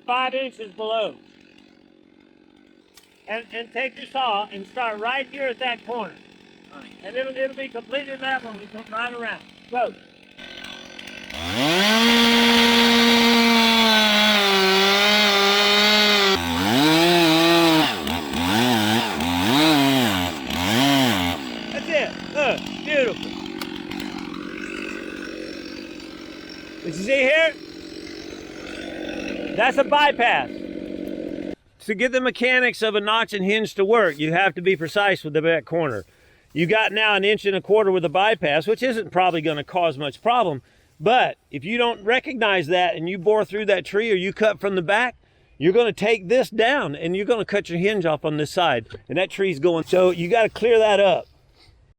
5 inches below. And take your saw and start right here at that corner. And it'll be completely level when we come right around. Go. That's it. Beautiful. Did you see here? That's a bypass. To get the mechanics of a notch and hinge to work, you have to be precise with the back corner. You got now 1.25 inches with a bypass, which isn't probably going to cause much problem. But if you don't recognize that and you bore through that tree or you cut from the back, you're going to take this down and you're going to cut your hinge off on this side. And that tree's going. So you got to clear that up.